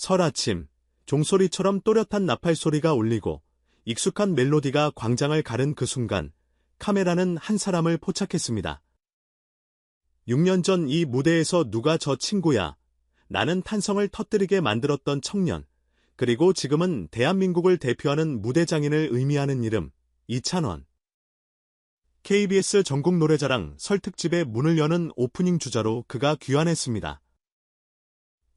설 아침, 종소리처럼 또렷한 나팔 소리가 울리고 익숙한 멜로디가 광장을 가른 그 순간 카메라는 한 사람을 포착했습니다. 6년 전 이 무대에서 누가 저 친구야? 나는 탄성을 터뜨리게 만들었던 청년, 그리고 지금은 대한민국을 대표하는 무대장인을 의미하는 이름, 이찬원. KBS 전국 노래자랑 설 특집의 문을 여는 오프닝 주자로 그가 귀환했습니다.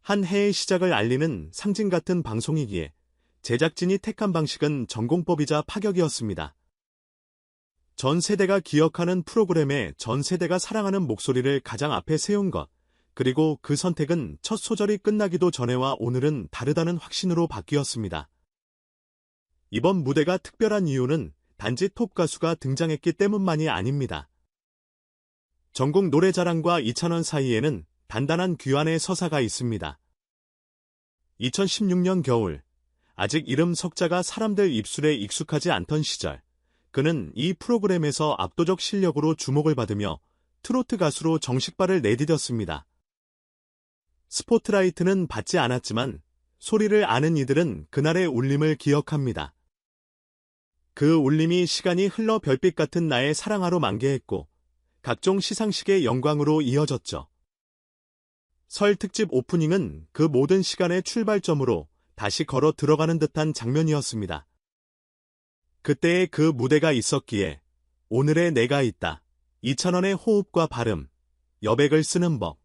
한 해의 시작을 알리는 상징 같은 방송이기에 제작진이 택한 방식은 전공법이자 파격이었습니다. 전 세대가 기억하는 프로그램에 전 세대가 사랑하는 목소리를 가장 앞에 세운 것, 그리고 그 선택은 첫 소절이 끝나기도 전에와 오늘은 다르다는 확신으로 바뀌었습니다. 이번 무대가 특별한 이유는 단지 톱 가수가 등장했기 때문만이 아닙니다. 전국 노래자랑과 이찬원 사이에는 단단한 귀환의 서사가 있습니다. 2016년 겨울, 아직 이름 석자가 사람들 입술에 익숙하지 않던 시절, 그는 이 프로그램에서 압도적 실력으로 주목을 받으며 트로트 가수로 정식발을 내디뎠습니다. 스포트라이트는 받지 않았지만 소리를 아는 이들은 그날의 울림을 기억합니다. 그 울림이 시간이 흘러 별빛 같은 나의 사랑하로 만개했고 각종 시상식의 영광으로 이어졌죠. 설 특집 오프닝은 그 모든 시간의 출발점으로 다시 걸어 들어가는 듯한 장면이었습니다. 그때의 그 무대가 있었기에 오늘의 내가 있다. 이찬원의 호흡과 발음, 여백을 쓰는 법,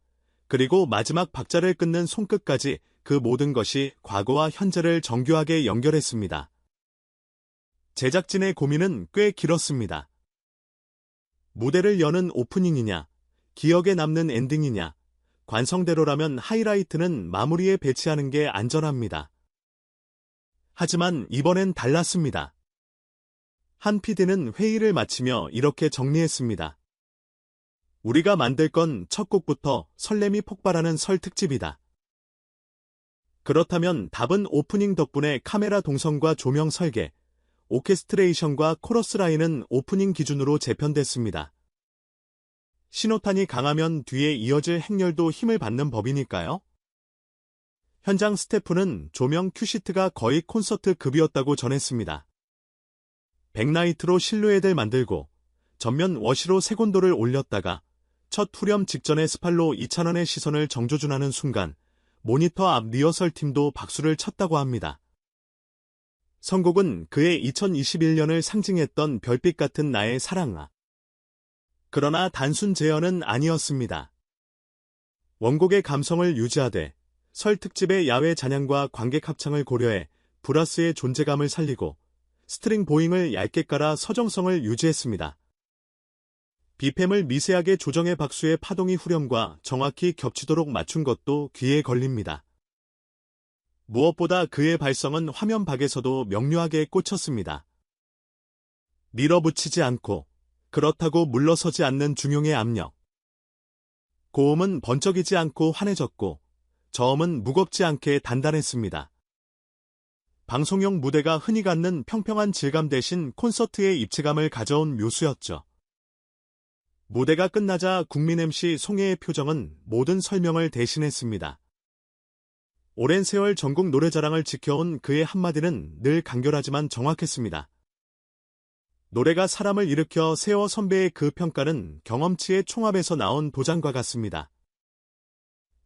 그리고 마지막 박자를 끊는 손끝까지 그 모든 것이 과거와 현재를 정교하게 연결했습니다. 제작진의 고민은 꽤 길었습니다. 무대를 여는 오프닝이냐, 기억에 남는 엔딩이냐, 관성대로라면 하이라이트는 마무리에 배치하는 게 안전합니다. 하지만 이번엔 달랐습니다. 한 PD는 회의를 마치며 이렇게 정리했습니다. 우리가 만들 건 첫 곡부터 설렘이 폭발하는 설 특집이다. 그렇다면 답은 오프닝 덕분에 카메라 동선과 조명 설계, 오케스트레이션과 코러스 라인은 오프닝 기준으로 재편됐습니다. 신호탄이 강하면 뒤에 이어질 행렬도 힘을 받는 법이니까요. 현장 스태프는 조명 큐시트가 거의 콘서트급이었다고 전했습니다. 백라이트로 실루엣을 만들고 전면 워시로 색온도를 올렸다가 첫 후렴 직전의 스팔로 이찬원의 시선을 정조준하는 순간 모니터 앞 리허설 팀도 박수를 쳤다고 합니다. 선곡은 그의 2021년을 상징했던 별빛 같은 나의 사랑아. 그러나 단순 재현은 아니었습니다. 원곡의 감성을 유지하되 설 특집의 야외 잔향과 관객 합창을 고려해 브라스의 존재감을 살리고 스트링 보잉을 얇게 깔아 서정성을 유지했습니다. BPM을 미세하게 조정해 박수의 파동이 후렴과 정확히 겹치도록 맞춘 것도 귀에 걸립니다. 무엇보다 그의 발성은 화면 밖에서도 명료하게 꽂혔습니다. 밀어붙이지 않고 그렇다고 물러서지 않는 중용의 압력. 고음은 번쩍이지 않고 환해졌고 저음은 무겁지 않게 단단했습니다. 방송용 무대가 흔히 갖는 평평한 질감 대신 콘서트의 입체감을 가져온 묘수였죠. 무대가 끝나자 국민 MC 송혜의 표정은 모든 설명을 대신했습니다. 오랜 세월 전국 노래자랑을 지켜온 그의 한마디는 늘 간결하지만 정확했습니다. 노래가 사람을 일으켜 세워 선배의 그 평가는 경험치의 총합에서 나온 도장과 같습니다.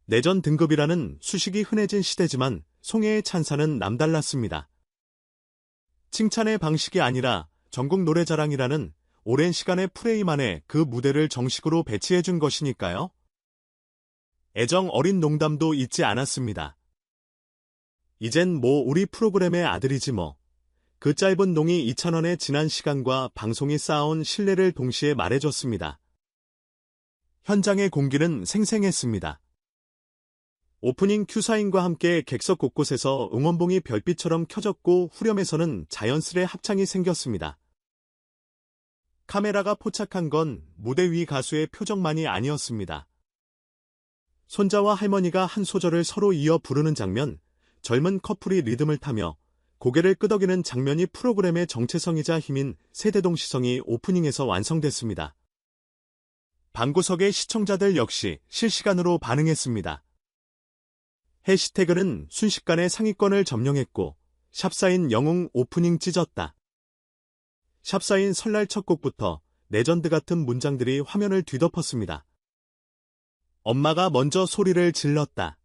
내전 등급이라는 수식이 흔해진 시대지만 송혜의 찬사는 남달랐습니다. 칭찬의 방식이 아니라 전국 노래자랑이라는 오랜 시간의 프레임 안에 그 무대를 정식으로 배치해준 것이니까요. 애정 어린 농담도 잊지 않았습니다. 이젠 뭐 우리 프로그램의 아들이지 뭐. 그 짧은 농이 이찬원의 지난 시간과 방송이 쌓아온 신뢰를 동시에 말해줬습니다. 현장의 공기는 생생했습니다. 오프닝 큐사인과 함께 객석 곳곳에서 응원봉이 별빛처럼 켜졌고 후렴에서는 자연스레 합창이 생겼습니다. 카메라가 포착한 건 무대 위 가수의 표정만이 아니었습니다. 손자와 할머니가 한 소절을 서로 이어 부르는 장면, 젊은 커플이 리듬을 타며 고개를 끄덕이는 장면이 프로그램의 정체성이자 힘인 세대동시성이 오프닝에서 완성됐습니다. 방구석의 시청자들 역시 실시간으로 반응했습니다. 해시태그는 순식간에 상위권을 점령했고 샵사인 영웅 오프닝 찢었다. 샵사인 설날 첫 곡부터 레전드 같은 문장들이 화면을 뒤덮었습니다. 엄마가 먼저 소리를 질렀다.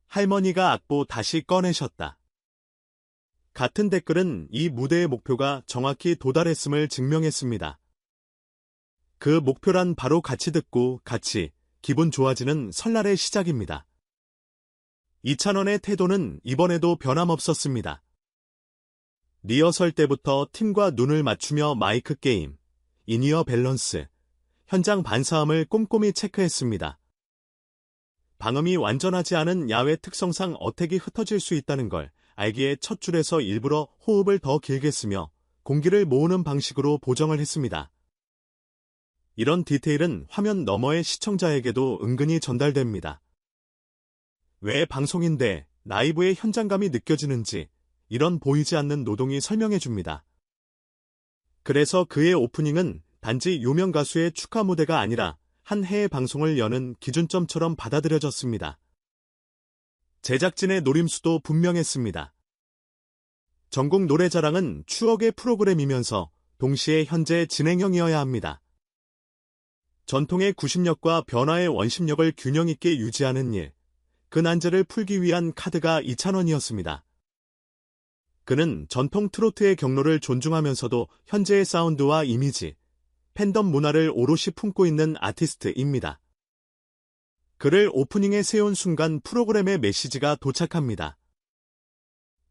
할머니가 악보 다시 꺼내셨다. 같은 댓글은 이 무대의 목표가 정확히 도달했음을 증명했습니다. 그 목표란 바로 같이 듣고 같이 기분 좋아지는 설날의 시작입니다. 이찬원의 태도는 이번에도 변함없었습니다. 리허설 때부터 팀과 눈을 맞추며 마이크 게임, 인이어 밸런스, 현장 반사음을 꼼꼼히 체크했습니다. 방음이 완전하지 않은 야외 특성상 어택이 흩어질 수 있다는 걸 알기에 첫 줄에서 일부러 호흡을 더 길게 쓰며 공기를 모으는 방식으로 보정을 했습니다. 이런 디테일은 화면 너머의 시청자에게도 은근히 전달됩니다. 왜 방송인데 라이브의 현장감이 느껴지는지 이런 보이지 않는 노동이 설명해줍니다. 그래서 그의 오프닝은 단지 유명 가수의 축하 무대가 아니라 한 해의 방송을 여는 기준점처럼 받아들여졌습니다. 제작진의 노림수도 분명했습니다. 전국 노래자랑은 추억의 프로그램이면서 동시에 현재 진행형이어야 합니다. 전통의 구심력과 변화의 원심력을 균형 있게 유지하는 일, 그 난제를 풀기 위한 카드가 이찬원이었습니다. 그는 전통 트로트의 경로를 존중하면서도 현재의 사운드와 이미지, 팬덤 문화를 오롯이 품고 있는 아티스트입니다. 그를 오프닝에 세운 순간 프로그램의 메시지가 도착합니다.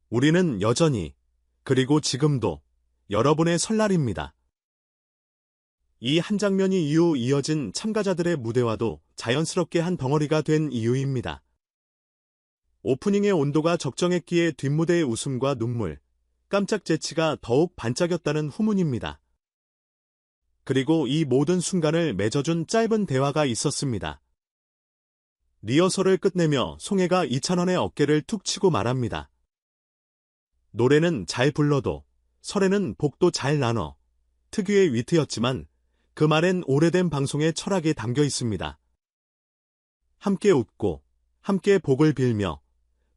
우리는 여전히, 그리고 지금도 여러분의 설날입니다. 이 한 장면이 이후 이어진 참가자들의 무대와도 자연스럽게 한 덩어리가 된 이유입니다. 오프닝의 온도가 적정했기에 뒷무대의 웃음과 눈물, 깜짝 재치가 더욱 반짝였다는 후문입니다. 그리고 이 모든 순간을 맺어준 짧은 대화가 있었습니다. 리허설을 끝내며 송혜가 이찬원의 어깨를 툭 치고 말합니다. 노래는 잘 불러도 설에는 복도 잘 나눠. 특유의 위트였지만 그 말엔 오래된 방송의 철학이 담겨 있습니다. 함께 웃고 함께 복을 빌며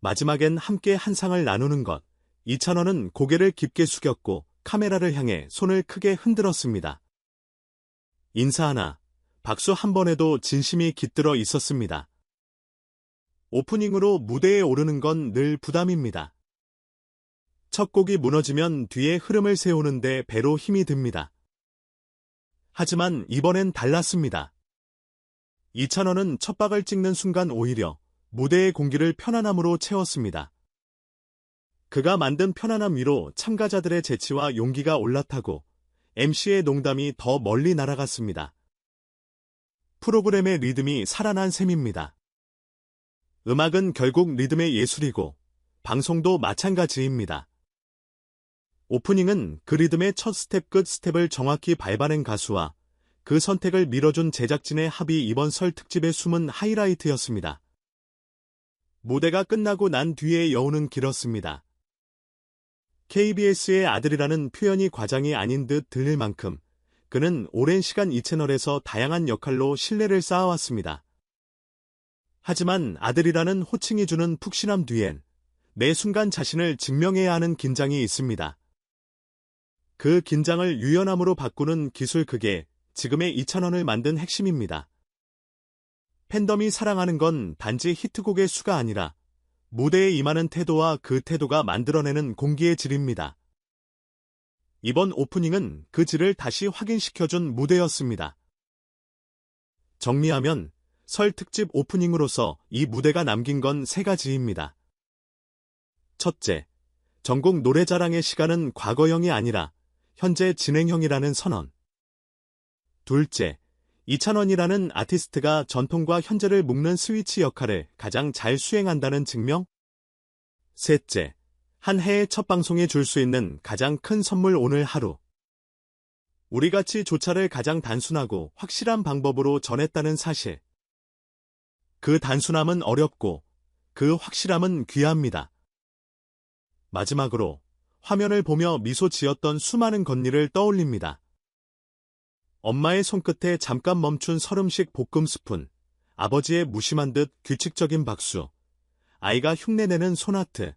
마지막엔 함께 한 상을 나누는 것. 이찬원은 고개를 깊게 숙였고 카메라를 향해 손을 크게 흔들었습니다. 인사 하나, 박수 한 번에도 진심이 깃들어 있었습니다. 오프닝으로 무대에 오르는 건 늘 부담입니다. 첫 곡이 무너지면 뒤에 흐름을 세우는데 배로 힘이 듭니다. 하지만 이번엔 달랐습니다. 이찬원은 첫 박을 찍는 순간 오히려 무대의 공기를 편안함으로 채웠습니다. 그가 만든 편안함 위로 참가자들의 재치와 용기가 올라타고 MC의 농담이 더 멀리 날아갔습니다. 프로그램의 리듬이 살아난 셈입니다. 음악은 결국 리듬의 예술이고 방송도 마찬가지입니다. 오프닝은 그 리듬의 첫 스텝 끝 스텝을 정확히 밟아낸 가수와 그 선택을 밀어준 제작진의 합이 이번 설 특집의 숨은 하이라이트였습니다. 무대가 끝나고 난 뒤의 여운은 길었습니다. KBS의 아들이라는 표현이 과장이 아닌 듯 들릴 만큼 그는 오랜 시간 이 채널에서 다양한 역할로 신뢰를 쌓아왔습니다. 하지만 아들이라는 호칭이 주는 푹신함 뒤엔 매 순간 자신을 증명해야 하는 긴장이 있습니다. 그 긴장을 유연함으로 바꾸는 기술, 그게 지금의 이찬원을 만든 핵심입니다. 팬덤이 사랑하는 건 단지 히트곡의 수가 아니라 무대에 임하는 태도와 그 태도가 만들어내는 공기의 질입니다. 이번 오프닝은 그 질을 다시 확인시켜준 무대였습니다. 정리하면 설 특집 오프닝으로서 이 무대가 남긴 건 세 가지입니다. 첫째, 전국 노래자랑의 시간은 과거형이 아니라 현재 진행형이라는 선언. 둘째, 이찬원이라는 아티스트가 전통과 현재를 묶는 스위치 역할을 가장 잘 수행한다는 증명? 셋째, 한 해의 첫 방송에 줄 수 있는 가장 큰 선물 오늘 하루. 우리같이 조차를 가장 단순하고 확실한 방법으로 전했다는 사실. 그 단순함은 어렵고 그 확실함은 귀합니다. 마지막으로 화면을 보며 미소 지었던 수많은 건니를 떠올립니다. 엄마의 손끝에 잠깐 멈춘 설음식 볶음 스푼, 아버지의 무심한 듯 규칙적인 박수, 아이가 흉내내는 소나트,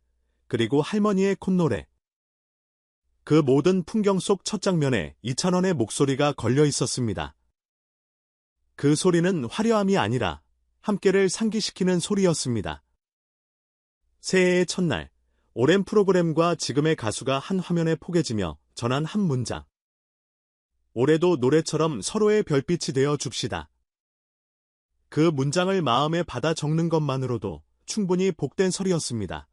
그리고 할머니의 콧노래. 그 모든 풍경 속 첫 장면에 이찬원의 목소리가 걸려 있었습니다. 그 소리는 화려함이 아니라 함께를 상기시키는 소리였습니다. 새해의 첫날, 오랜 프로그램과 지금의 가수가 한 화면에 포개지며 전한 한 문장. 올해도 노래처럼 서로의 별빛이 되어 줍시다. 그 문장을 마음에 받아 적는 것만으로도 충분히 복된 설이었습니다.